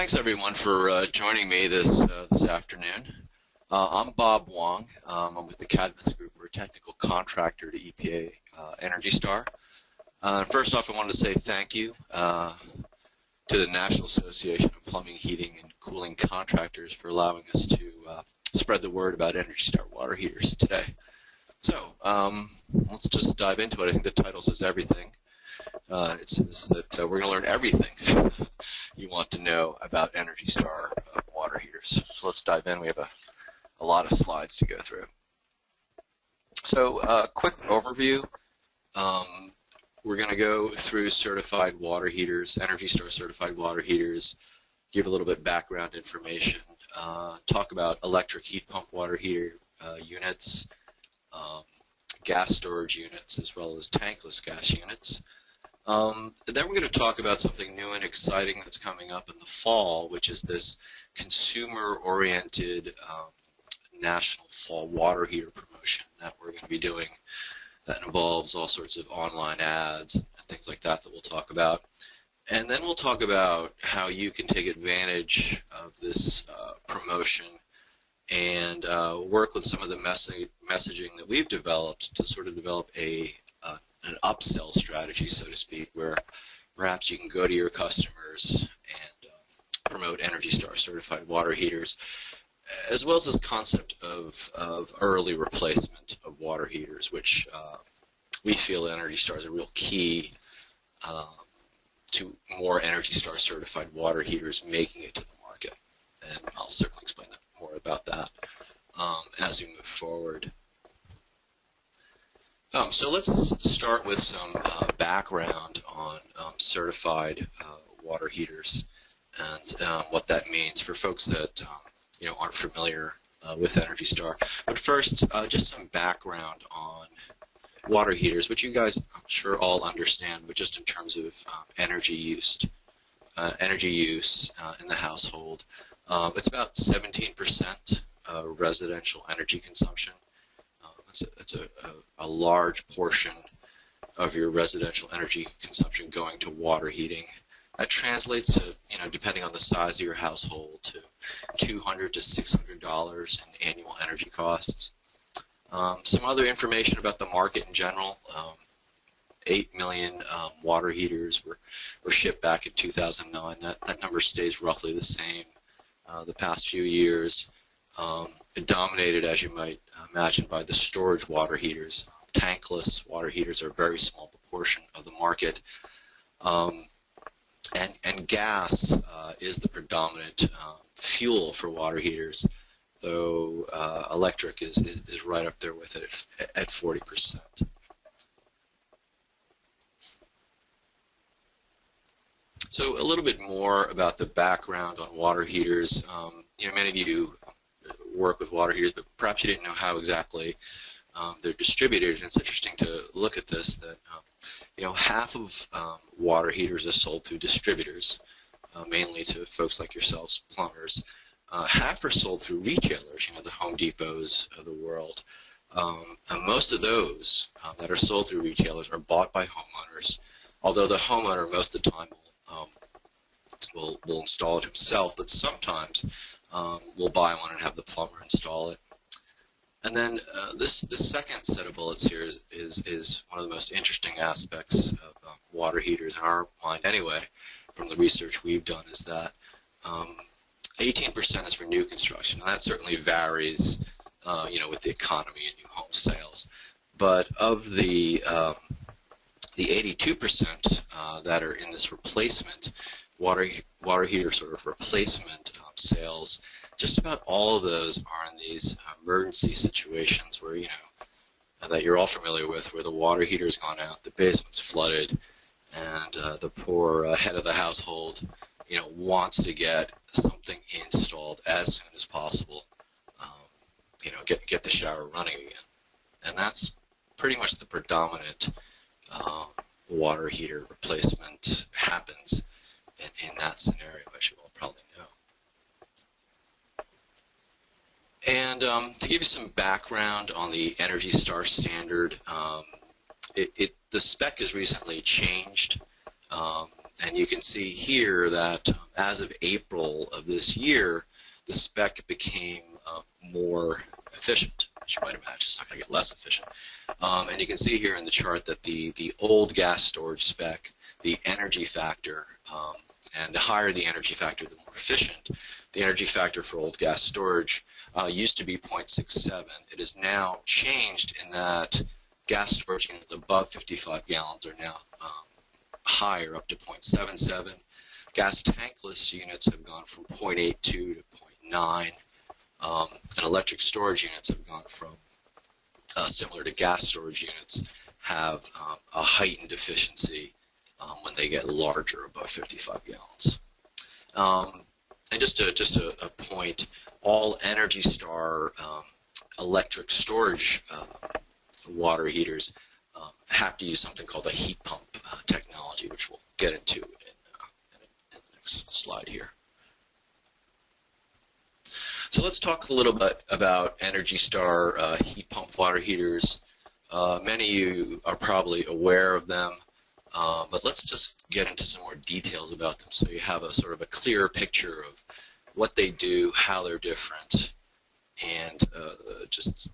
Thanks everyone for joining me this afternoon. I'm Bob Huang. I'm with the Cadmus Group. We're a technical contractor to EPA Energy Star. First off, I wanted to say thank you to the National Association of Plumbing, Heating, and Cooling Contractors for allowing us to spread the word about Energy Star water heaters today. So let's just dive into it. I think the title says everything. It says that we're going to learn everything you want to know about Energy Star water heaters. So let's dive in. We have a lot of slides to go through. So quick overview. We're going to go through certified water heaters, Energy Star certified water heaters, give a little bit background information, talk about electric heat pump water heater units, gas storage units, as well as tankless gas units. Then we're going to talk about something new and exciting that's coming up in the fall, which is this consumer-oriented national fall water heater promotion that we're going to be doing that involves all sorts of online ads and things like that we'll talk about. And then we'll talk about how you can take advantage of this promotion and work with some of the messaging that we've developed to sort of develop an upsell strategy, so to speak, where perhaps you can go to your customers and promote Energy Star certified water heaters, as well as this concept of early replacement of water heaters, which we feel Energy Star is a real key to more Energy Star certified water heaters making it to the market. And I'll certainly explain more about that as we move forward. So let's start with some background on certified water heaters and what that means for folks that aren't familiar with Energy Star. But first, just some background on water heaters, which you guys I'm sure all understand, but just in terms of energy use in the household. It's about 17% residential energy consumption. It's a large portion of your residential energy consumption going to water heating. That translates to, depending on the size of your household, to $200 to $600 in annual energy costs. Some other information about the market in general. 8 million water heaters were shipped back in 2009. That number stays roughly the same the past few years. Dominated, as you might imagine, by the storage water heaters. Tankless water heaters are a very small proportion of the market. And gas is the predominant fuel for water heaters, though electric is right up there with it at 40%. So a little bit more about the background on water heaters. Many of you work with water heaters, but perhaps you didn't know how exactly they're distributed. And it's interesting to look at this, that half of water heaters are sold through distributors, mainly to folks like yourselves, plumbers. Half are sold through retailers, the Home Depots of the world. And most of those that are sold through retailers are bought by homeowners, although the homeowner most of the time will install it himself, but sometimes we'll buy one and have the plumber install it. And then the second set of bullets here is one of the most interesting aspects of water heaters, in our mind anyway, from the research we've done, is that 18% is for new construction, and that certainly varies, with the economy and new home sales. But of the 82% that are in this replacement water heater sort of replacement sales, just about all of those are in these emergency situations where, that you're all familiar with, where the water heater's gone out, the basement's flooded, and the poor head of the household, wants to get something installed as soon as possible, get the shower running again. And that's pretty much the predominant water heater replacement happens in that scenario, as you all probably know. And to give you some background on the Energy Star standard, the spec has recently changed. And you can see here that as of April of this year, the spec became more efficient. As you might imagine, it's not going to get less efficient. And you can see here in the chart that the old gas storage spec, the energy factor, and the higher the energy factor, the more efficient. The energy factor for old gas storage used to be 0.67. It is now changed in that gas storage units above 55 gallons are now higher, up to 0.77. Gas tankless units have gone from 0.82 to 0.9. And electric storage units have gone from, similar to gas storage units, have a heightened efficiency when they get larger, above 55 gallons. And just a point, all Energy Star electric storage water heaters have to use something called a heat pump technology, which we'll get into in the next slide here. So let's talk a little bit about Energy Star heat pump water heaters. Many of you are probably aware of them, but let's just get into some more details about them so you have a sort of a clearer picture of what they do, how they're different, and just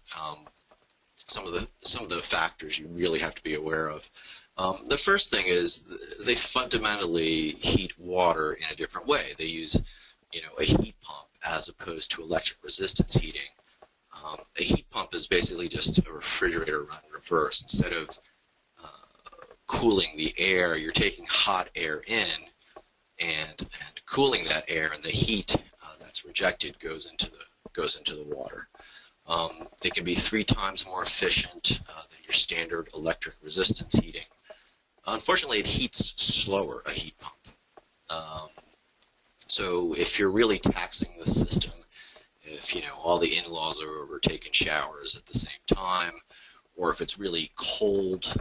some of the factors you really have to be aware of. The first thing is they fundamentally heat water in a different way. They use, a heat pump as opposed to electric resistance heating. A heat pump is basically just a refrigerator run in reverse. Instead of cooling the air, you're taking hot air in and cooling that air, and the heat that's rejected goes into the water. It can be 3 times more efficient than your standard electric resistance heating. Unfortunately, it heats slower, a heat pump. So if you're really taxing the system, if all the in-laws are over taking showers at the same time, or if it's really cold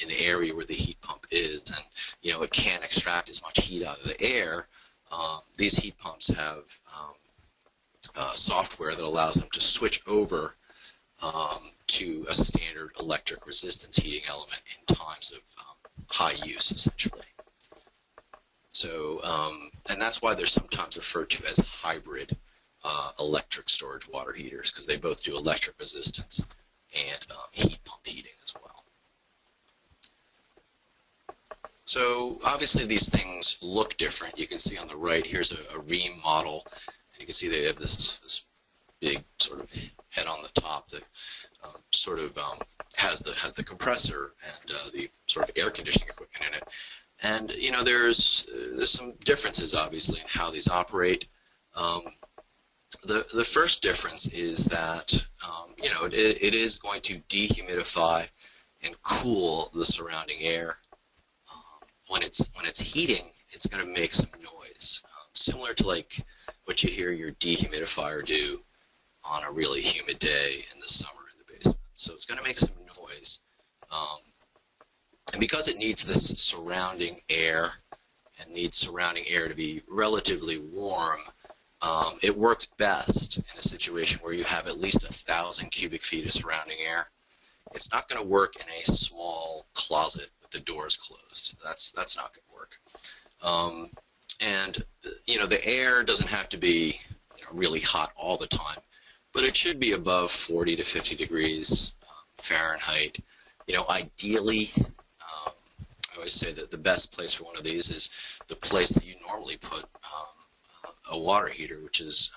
in the area where the heat pump is, and it can't extract as much heat out of the air, these heat pumps have software that allows them to switch over to a standard electric resistance heating element in times of high use, essentially. So, and that's why they're sometimes referred to as hybrid electric storage water heaters, because they both do electric resistance and heat pump heating as well. So obviously these things look different. You can see on the right, here's a Ream model, and you can see they have this big sort of head on the top that has the compressor and the sort of air conditioning equipment in it. And there's some differences obviously in how these operate. The first difference is that it is going to dehumidify and cool the surrounding air. When it's heating, it's going to make some noise, similar to like what you hear your dehumidifier do on a really humid day in the summer in the basement. So it's going to make some noise. And because it needs this surrounding air and needs surrounding air to be relatively warm, it works best in a situation where you have at least 1,000 cubic feet of surrounding air. It's not going to work in a small closet with the doors closed. That's not going to work. And the air doesn't have to be really hot all the time, but it should be above 40 to 50 degrees Fahrenheit. Ideally, I always say that the best place for one of these is the place that you normally put a water heater, which is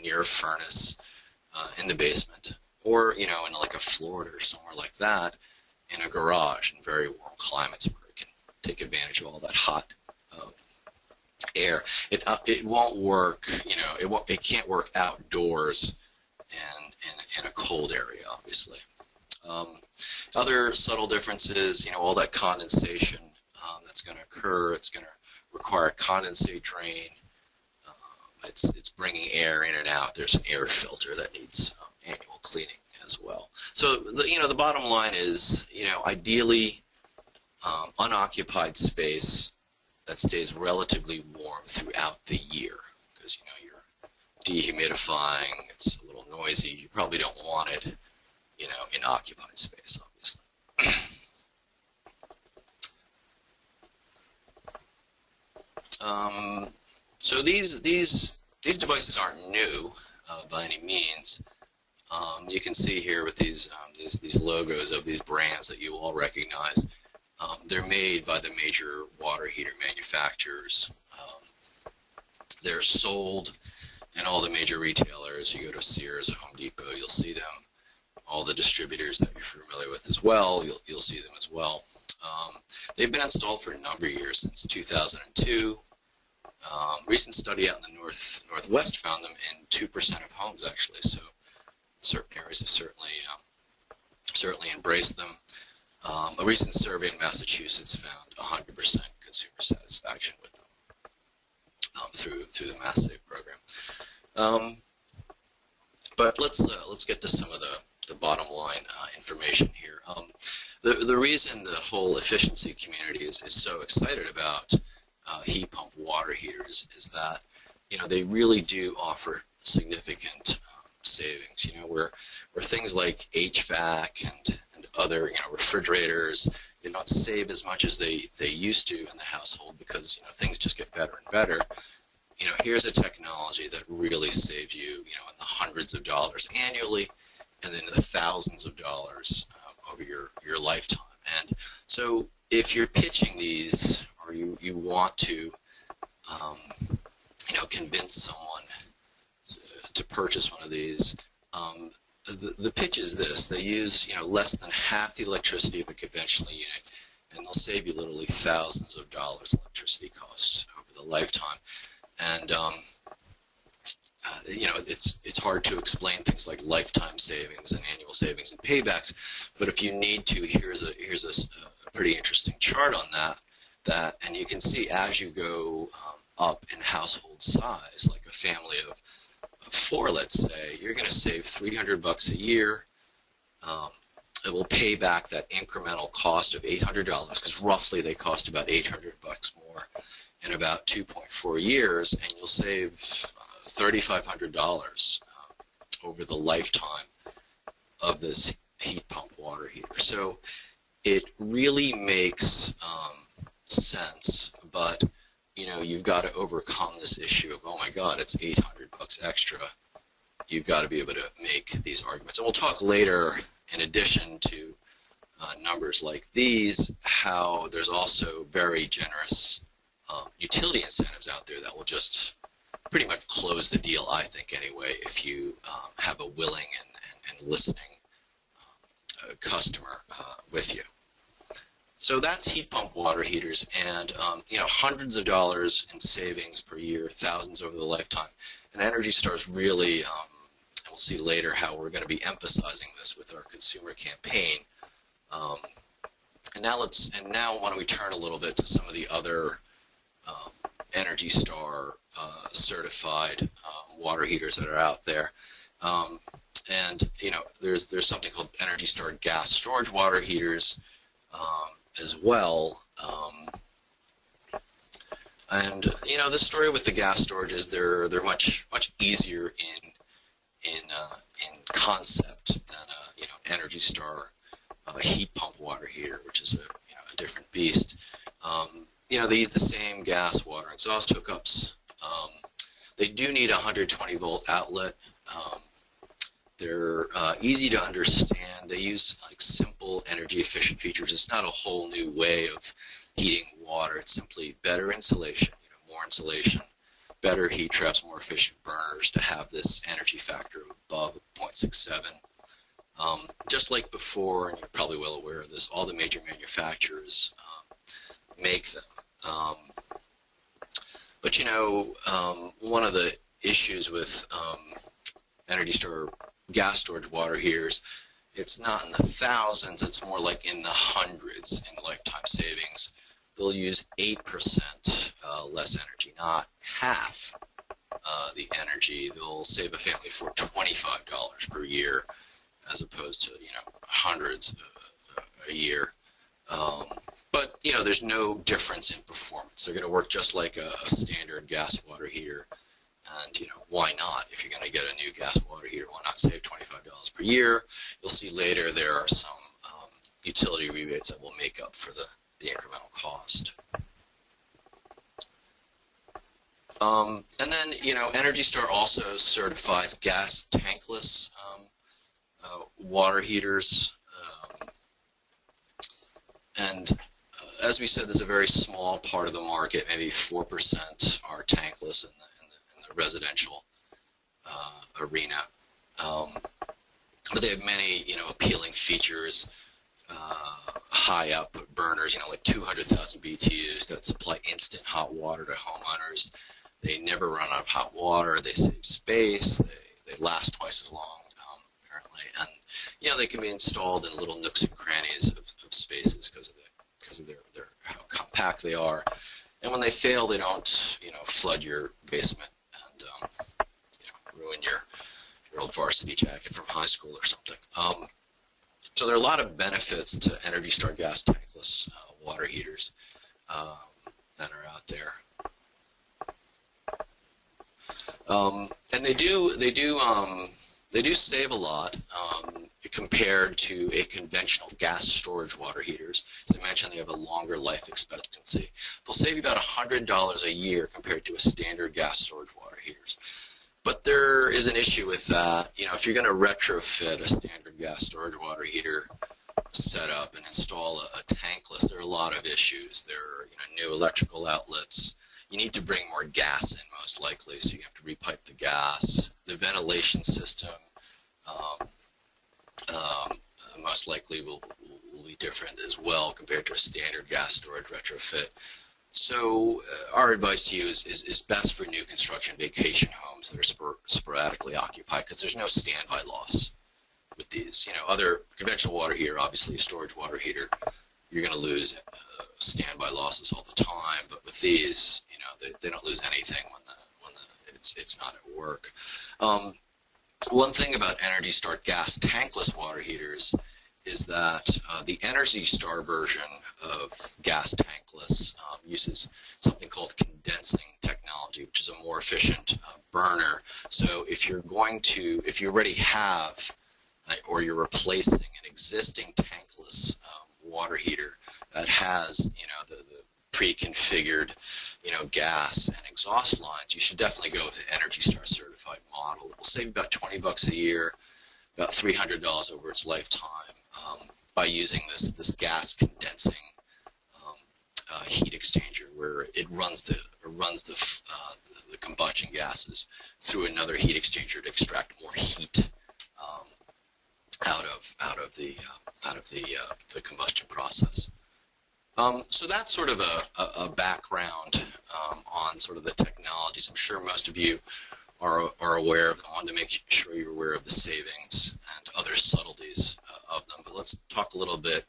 near a furnace in the basement, or in like a Florida or somewhere like that, in a garage in very warm climates where it can take advantage of all that hot air. It won't work. It can't work outdoors and in a cold area, obviously. Other subtle differences, all that condensation that's going to occur. It's going to require a condensate drain. It's bringing air in and out. There's an air filter that needs annual cleaning as well. So the bottom line is, ideally unoccupied space that stays relatively warm throughout the year, because you're dehumidifying. It's a little noisy. You probably don't want it, in occupied space, obviously. So these devices aren't new by any means. You can see here with these logos of these brands that you all recognize. They're made by the major water heater manufacturers. They're sold in all the major retailers. You go to Sears or Home Depot, you'll see them. All the distributors that you're familiar with as well, you'll see them as well. They've been installed for a number of years, since 2002. Recent study out in the northwest found them in 2% of homes, actually. So certain areas have certainly embraced them. A recent survey in Massachusetts found 100% consumer satisfaction with them through the Mass Save program. But let's get to some of the bottom line information here. The reason the whole efficiency community is so excited about heat pump water heaters is that, you know, they really do offer significant savings. You know, where things like HVAC and other, you know, refrigerators, you don't save as much as they used to in the household because, you know, things just get better and better. You know, here's a technology that really saves you, you know, in the hundreds of dollars annually, and then the thousands of dollars over your lifetime. And so if you're pitching these, or you want to, you know, convince someone to purchase one of these, the pitch is this: they use, you know, less than half the electricity of a conventional unit, and they'll save you literally thousands of dollars electricity costs over the lifetime. And you know, it's hard to explain things like lifetime savings and annual savings and paybacks, but if you need to, here's a pretty interesting chart on that, and you can see as you go up in household size, like a family of 4, let's say, you're going to save $300 a year. It will pay back that incremental cost of $800, because roughly they cost about $800 more in about 2.4 years, and you'll save $3,500 over the lifetime of this heat pump water heater. So it really makes sense, but you know, you've got to overcome this issue of, oh my God, it's $800 extra. You've got to be able to make these arguments. And we'll talk later, in addition to numbers like these, how there's also very generous utility incentives out there that will just pretty much close the deal, I think, anyway, if you have a willing and listening customer with you. So that's heat pump water heaters, and you know, hundreds of dollars in savings per year, thousands over the lifetime. And Energy Star's really, and we'll see later how we're going to be emphasizing this with our consumer campaign. And now why don't we turn a little bit to some of the other Energy Star certified water heaters that are out there. And you know, there's something called Energy Star gas storage water heaters as well. And you know, the story with the gas storage is they're much easier in concept than you know, Energy Star heat pump water heater, which is a different beast. You know, they use the same gas, water, exhaust hookups. They do need a 120 volt outlet. They're easy to understand. They use like simple energy efficient features. It's not a whole new way of heating water. It's simply better insulation, you know, more insulation, better heat traps, more efficient burners to have this energy factor above 0.67. Just like before, and you're probably well aware of this, all the major manufacturers make them. But you know, one of the issues with Energy Star gas storage water heaters, it's not in the thousands, it's more like in the hundreds in lifetime savings. They'll use 8% less energy, not half the energy. They'll save a family for $25 per year as opposed to, you know, hundreds a year. But, you know, there's no difference in performance. They're going to work just like a standard gas water heater. And, you know, why not? If you're going to get a new gas water heater, why not save $25 per year? You'll see later there are some utility rebates that will make up for the incremental cost. And then, Energy Star also certifies gas tankless water heaters. And as we said, there's a very small part of the market, maybe 4% are tankless in the residential arena. But they have many, appealing features, high output burners, like 200,000 BTUs that supply instant hot water to homeowners. They never run out of hot water. They save space. They last twice as long, apparently. And, they can be installed in little nooks and crannies of spaces because of their how compact they are. And when they fail, they don't, flood your basement and, ruin your old varsity jacket from high school or something. So there are a lot of benefits to Energy Star gas tankless water heaters that are out there. And they do save a lot compared to a conventional gas storage water heaters. As I mentioned, they have a longer life expectancy. They'll save you about $100 a year compared to a standard gas storage water heaters. But there is an issue with that. If you're going to retrofit a standard gas storage water heater setup and install a tankless, there are a lot of issues. There are new electrical outlets. You need to bring more gas in, most likely, so you have to repipe the gas. The ventilation system most likely will be different as well compared to a standard gas storage retrofit. So our advice to you is best for new construction vacation homes that are sporadically occupied, because there's no standby loss with these. Other conventional water heater, obviously a storage water heater, you're going to lose standby losses all the time. But with these, they don't lose anything when it's not at work. One thing about Energy Star gas tankless water heaters is that the Energy Star version of gas tankless uses something called condensing technology, which is a more efficient burner. So if you already have or you're replacing an existing tankless water heater that has the pre-configured gas and exhaust lines, you should definitely go with an Energy Star certified model. It will save about $20 a year, about $300 over its lifetime, by using this gas condensing heat exchanger, where it runs the combustion gases through another heat exchanger to extract more heat out of the combustion process. So that's sort of a background on sort of the technologies. I'm sure most of you are aware of them. I wanted to make sure you're aware of the savings and other subtleties of them. But let's talk a little bit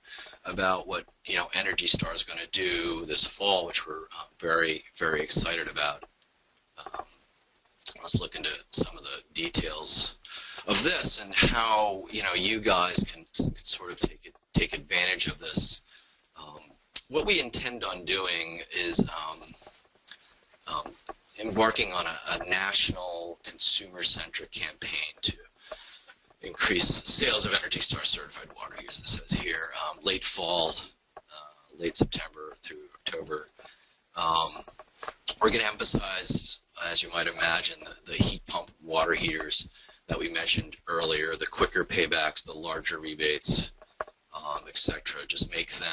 about what Energy Star is going to do this fall, which we're very, very excited about. Let's look into some of the details of this and how you guys can sort of take advantage of this. What we intend on doing is embarking on a national consumer-centric campaign to increase sales of Energy Star certified water heaters, it says here, late fall, late September through October. We're going to emphasize, as you might imagine, the heat pump water heaters that we mentioned earlier, the quicker paybacks, the larger rebates, etc. Just make them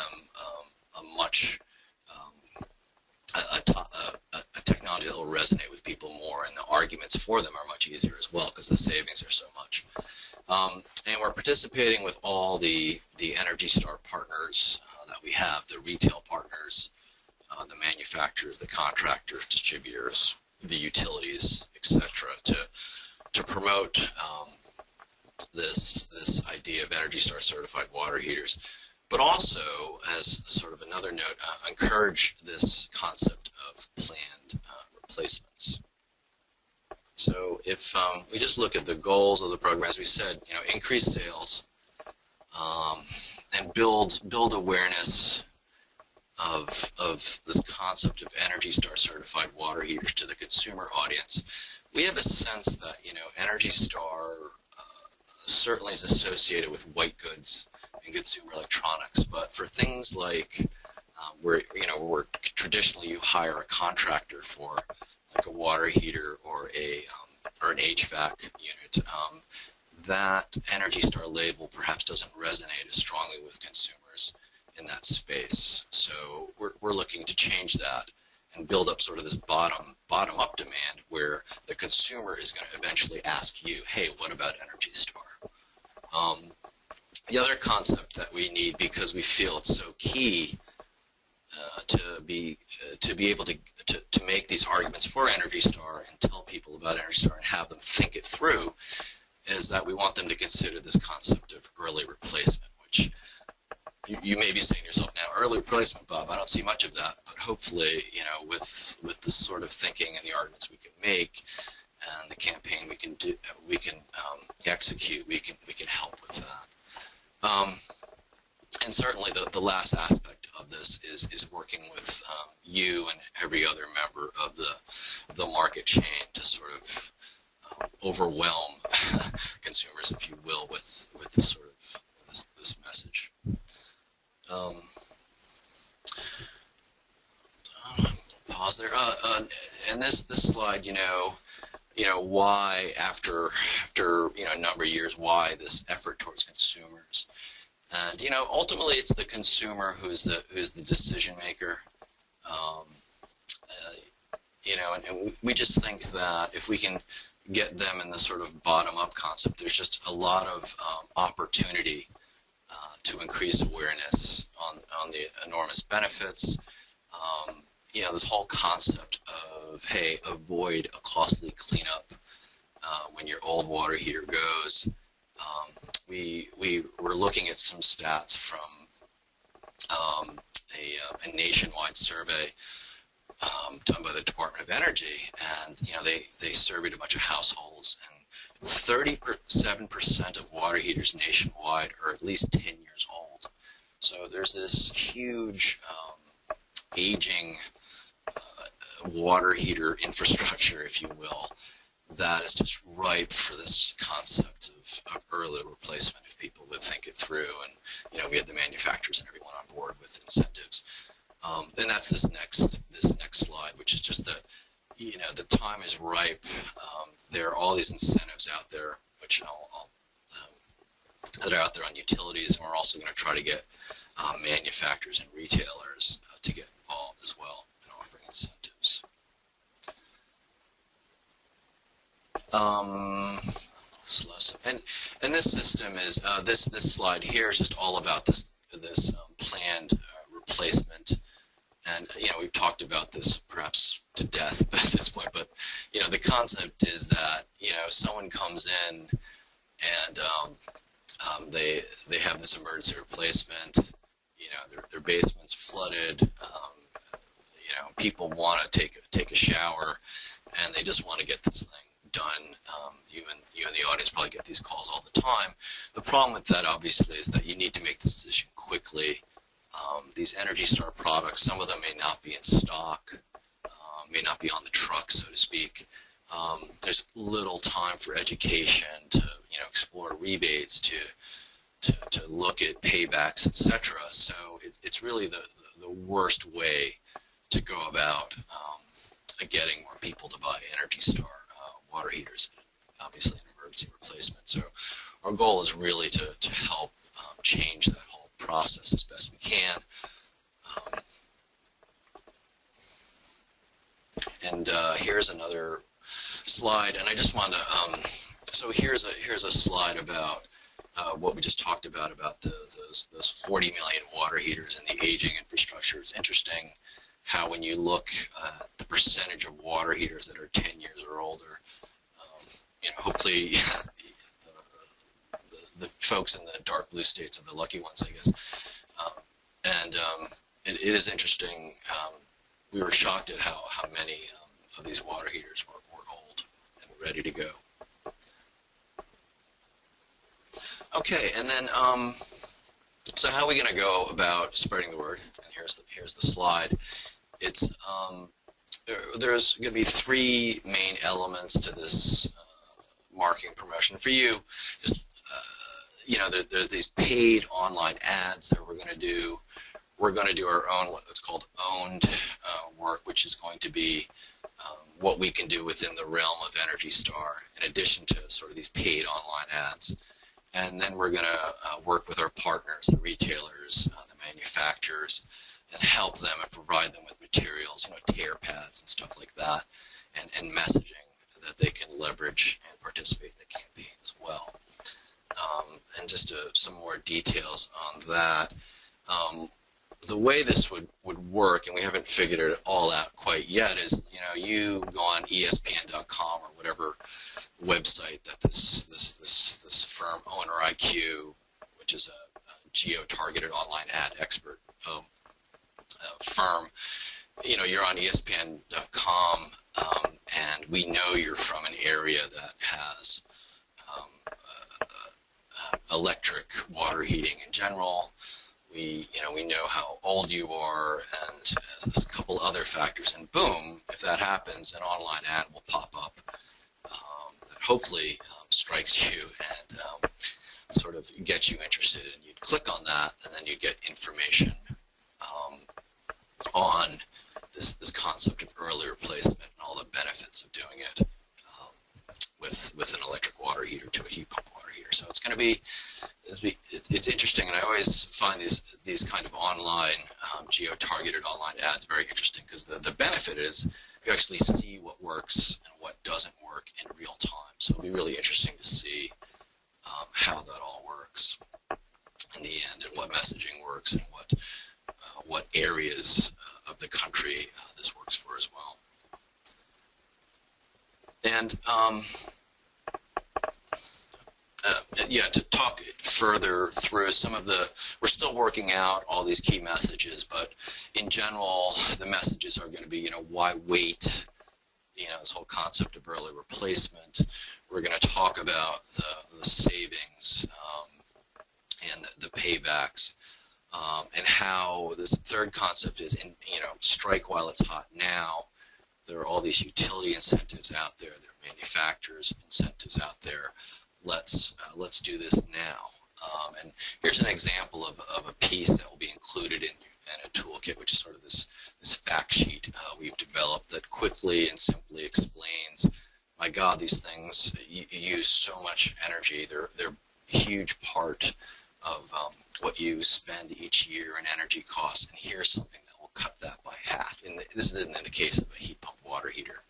a technology that will resonate with people more, and the arguments for them are much easier as well because the savings are so much. And we're participating with all the Energy Star partners that we have, the retail partners, the manufacturers, the contractors, distributors, the utilities, etc., to promote this idea of Energy Star certified water heaters. But also, as sort of another note, encourage this concept of planned replacements. So if we just look at the goals of the program, as we said, increase sales and build awareness of this concept of Energy Star certified water heaters to the consumer audience. We have a sense that Energy Star certainly is associated with white goods and consumer electronics, but for things like where traditionally you hire a contractor for like a water heater or an HVAC unit, that Energy Star label perhaps doesn't resonate as strongly with consumers in that space. So we're looking to change that and build up sort of this bottom-up demand where the consumer is going to eventually ask you, hey, what about Energy Star? The other concept that we need, because we feel it's so key to be able to make these arguments for Energy Star and tell people about Energy Star and have them think it through, is that we want them to consider this concept of early replacement, which you may be saying to yourself now, early replacement, Bob, I don't see much of that, but hopefully, with this sort of thinking and the arguments we can make and the campaign we can execute, we can help with that. And certainly the last aspect of this is working with you and every other member of the market chain to sort of overwhelm consumers, if you will, with this sort of this message. Pause there. And this slide, why after a number of years, why this effort towards consumers, and ultimately it's the consumer who's the decision maker. And we just think that if we can get them in this sort of bottom-up concept, there's just a lot of opportunity to increase awareness on the enormous benefits. This whole concept of, hey, avoid a costly cleanup when your old water heater goes. We were looking at some stats from a nationwide survey done by the Department of Energy, and they surveyed a bunch of households, and 37% of water heaters nationwide are at least 10 years old. So there's this huge aging water heater infrastructure, if you will, that is just ripe for this concept of early replacement if people would think it through, and we had the manufacturers and everyone on board with incentives. And that's this next slide, which is just that the time is ripe. There are all these incentives out there, which that are out there on utilities, and we're also going to try to get manufacturers and retailers to get involved as well in offering incentives. And this system is this slide here is just all about this planned replacement. And we've talked about this perhaps to death at this point, but the concept is that someone comes in and they have this emergency replacement. Their basement's flooded. People want to take a shower, and they just want to get this thing done. You in the audience probably get these calls all the time. The problem with that, obviously, is that you need to make the decision quickly. These Energy Star products, some of them may not be in stock, may not be on the truck, so to speak. There's little time for education to explore rebates, to look at paybacks, etc. So it's really the worst way to go about getting more people to buy Energy Star water heaters, obviously an emergency replacement. So our goal is really to help change that whole process as best we can. And here's another slide, and I just want to. So here's a slide about what we just talked about those 40 million water heaters and the aging infrastructure. It's interesting how when you look at the percentage of water heaters that are 10 years or older, hopefully the folks in the dark blue states are the lucky ones, I guess. It is interesting. We were shocked at how many of these water heaters were old and ready to go. Okay, and then so how are we going to go about spreading the word? And here's the slide. It's there's going to be three main elements to this marketing promotion. For you, just there are these paid online ads that we're going to do. We're going to do our own what's called owned work, which is going to be what we can do within the realm of Energy Star, in addition to sort of these paid online ads. And then we're going to work with our partners, the retailers, the manufacturers, and help them and provide them with materials, tear pads and stuff like that, and messaging that they can leverage and participate in the campaign as well. And just some more details on that. The way this would work, and we haven't figured it all out quite yet, is you go on ESPN.com or whatever website that this firm OwnerIQ, which is a geo-targeted online ad expert firm, you're on ESPN.com, and we know you're from an area that has electric water heating in general. We know how old you are, and a couple other factors, and boom, if that happens, an online ad will pop up that hopefully strikes you and sort of gets you interested, and you'd click on that, and then you'd get information on this concept of early replacement and all the benefits of doing it with an electric water heater to a heat pump water heater. So it's going to be, it's interesting, and I always find these kind of online, geo-targeted online ads very interesting, because the benefit is you actually see what works and what doesn't work in real time. So it'll be really interesting to see how that all works in the end, and what messaging works, and what areas of the country this works for as well. And yeah, to talk further through some of we're still working out all these key messages, but in general, the messages are going to be, why wait? This whole concept of early replacement. We're going to talk about the savings and the paybacks, and how this third concept is, strike while it's hot now. There are all these utility incentives out there. There are manufacturers incentives out there. Let's do this now. And here's an example of a piece that will be included in a toolkit, which is sort of this fact sheet we've developed that quickly and simply explains, my God, these things use so much energy. They're a huge part of what you spend each year in energy costs, and here's something that will cut that by half. This isn't in the case of a heat pump water heater.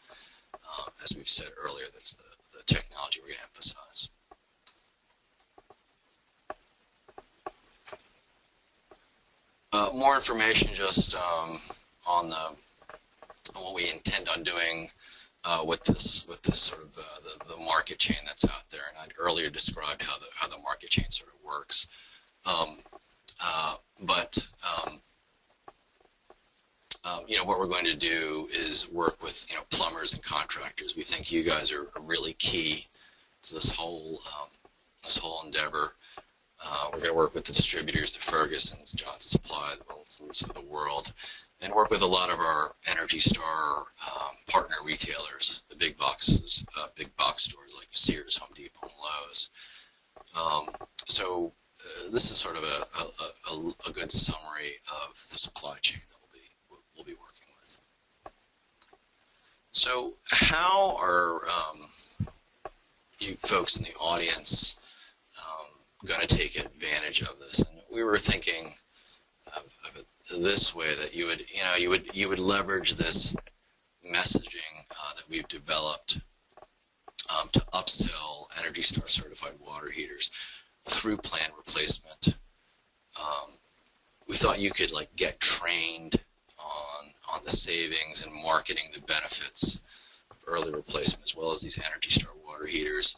As we've said earlier, that's the technology we're going to emphasize. More information just on what we intend on doing with this sort of the market chain that's out there, and I'd earlier described how the market chain sort of works. What we're going to do is work with plumbers and contractors. We think you guys are really key to this whole endeavor. We're going to work with the distributors, the Fergusons, Johnson Supply, the Wilsons of the world, and work with a lot of our Energy Star partner retailers, the big box stores like Sears, Home Depot, and Lowe's. So this is sort of a good summary of the supply chain that we'll be working with. So how are you folks in the audience going to take advantage of this? And we were thinking of it this way, that you would leverage this messaging that we've developed to upsell Energy Star certified water heaters through planned replacement. We thought you could get trained on the savings and marketing the benefits of early replacement, as well as these Energy Star water heaters,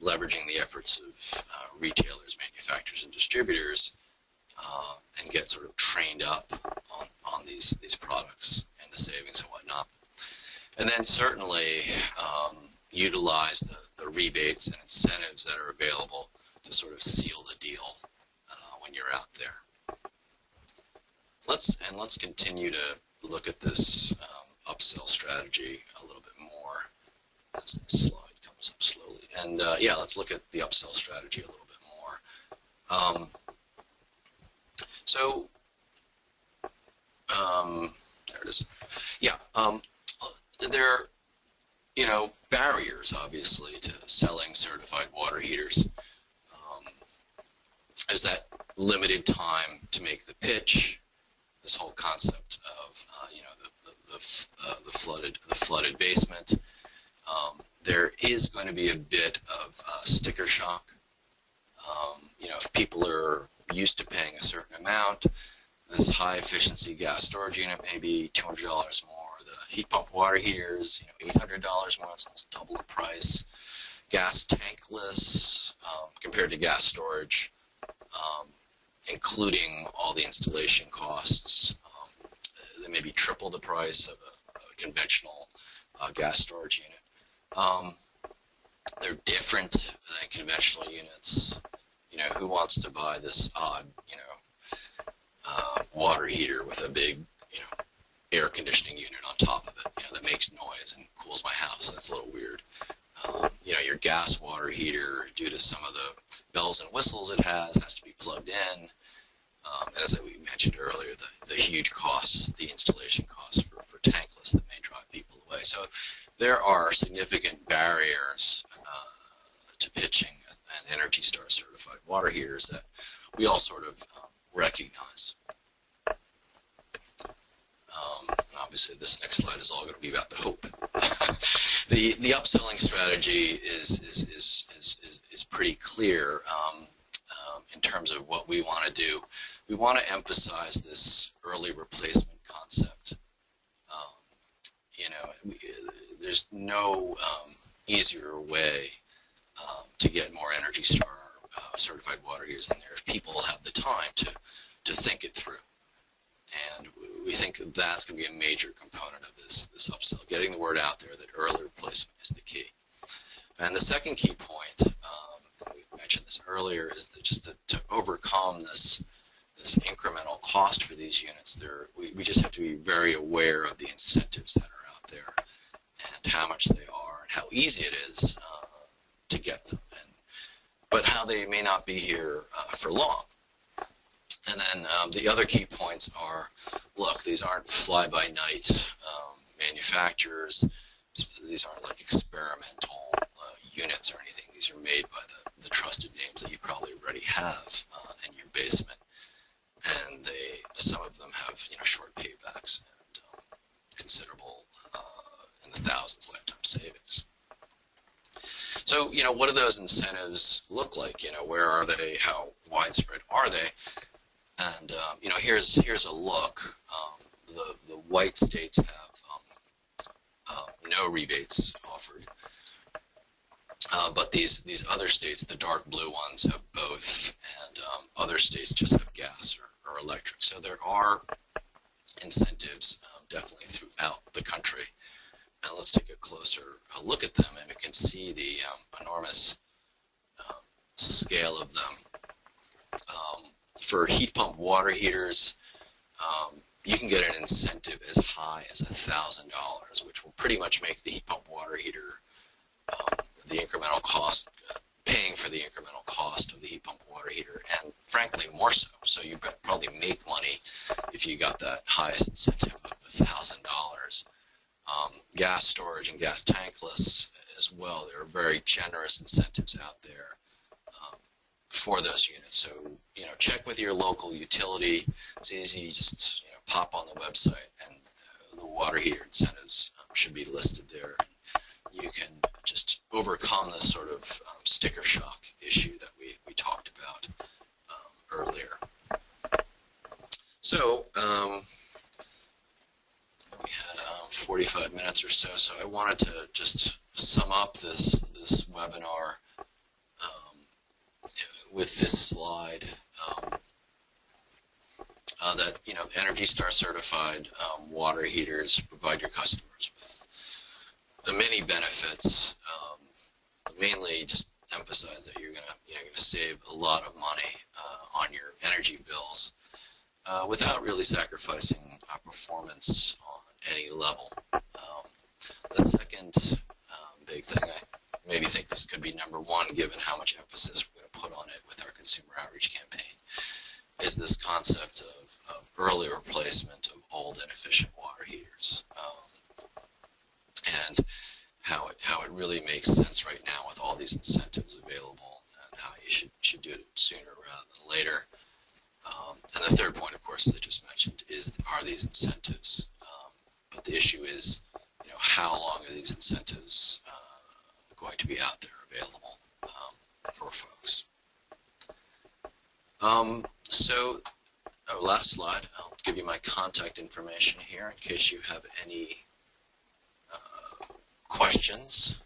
leveraging the efforts of retailers, manufacturers, and distributors, and get sort of trained up on these products and the savings and whatnot. And then certainly utilize the rebates and incentives that are available to sort of seal the deal when you're out there. Let's continue to look at this upsell strategy a little bit more as this slide comes up slowly. And yeah, let's look at the upsell strategy a little bit more. There it is. Yeah. there are, barriers, obviously, to selling certified water heaters. There's that limited time to make the pitch, this whole concept of, the flooded basement. There is going to be a bit of sticker shock. If people are used to paying a certain amount, this high efficiency gas storage unit may be $200 more. The heat pump water heaters, $800 more. It's almost double the price. Gas tankless compared to gas storage, including all the installation costs, they may be triple the price of a conventional gas storage unit. They're different than conventional units. Who wants to buy this odd, water heater with a big, air conditioning unit on top of it, that makes noise and cools my house? That's a little weird. Your gas water heater, due to some of the bells and whistles it has to be plugged in. As we mentioned earlier, the huge costs, the installation costs for tankless that may drive people away. So there are significant barriers to pitching an ENERGY STAR certified water heaters that we all sort of recognize. Obviously, this next slide is all going to be about the hope. The upselling strategy is pretty clear in terms of what we want to do. We want to emphasize this early replacement concept. There's no easier way to get more ENERGY STAR certified water heaters in there if people have the time to think it through. And we think that's going to be a major component of this upsell, getting the word out there that early replacement is the key. And the second key point, and we mentioned this earlier, is that just to overcome this incremental cost for these units, we just have to be very aware of the incentives that are out there and how much they are and how easy it is to get them, but how they may not be here for long. And then the other key points are, look, these aren't fly-by-night manufacturers. These aren't like experimental units or anything. These are made by the trusted names that you probably already have in your basement. And some of them have short paybacks and considerable in the thousands lifetime savings. So what do those incentives look like? Where are they? How widespread are they? And here's a look. The white states have no rebates offered, but these other states, the dark blue ones, have both, and other states just have gas or electric. So there are incentives definitely throughout the country. And let's take a closer look at them, and we can see the enormous scale of them. For heat pump water heaters, you can get an incentive as high as $1,000, which will pretty much make the heat pump water heater the incremental cost, paying for the incremental cost of the heat pump water heater, and frankly more so. So you probably make money if you got that highest incentive of $1,000. Gas storage and gas tankless as well. There are very generous incentives out there for those units. So, check with your local utility. It's easy, just, pop on the website, and the water heater incentives should be listed there. You can just overcome this sort of sticker shock issue that we talked about earlier. So, we had 45 minutes or so, so I wanted to just sum up this webinar with this slide that ENERGY STAR certified water heaters provide your customers with many benefits. Mainly, just emphasize that you're gonna save a lot of money on your energy bills without really sacrificing performance on any level. The second big thing, I maybe think this could be number one, given how much emphasis we're going to put on it with our consumer outreach campaign, is this concept of early replacement of old inefficient water heaters. incentives available and how you should do it sooner rather than later. And the third point, of course, as I just mentioned, are these incentives. But the issue is, how long are these incentives going to be out there available for folks? Last slide, I'll give you my contact information here in case you have any questions.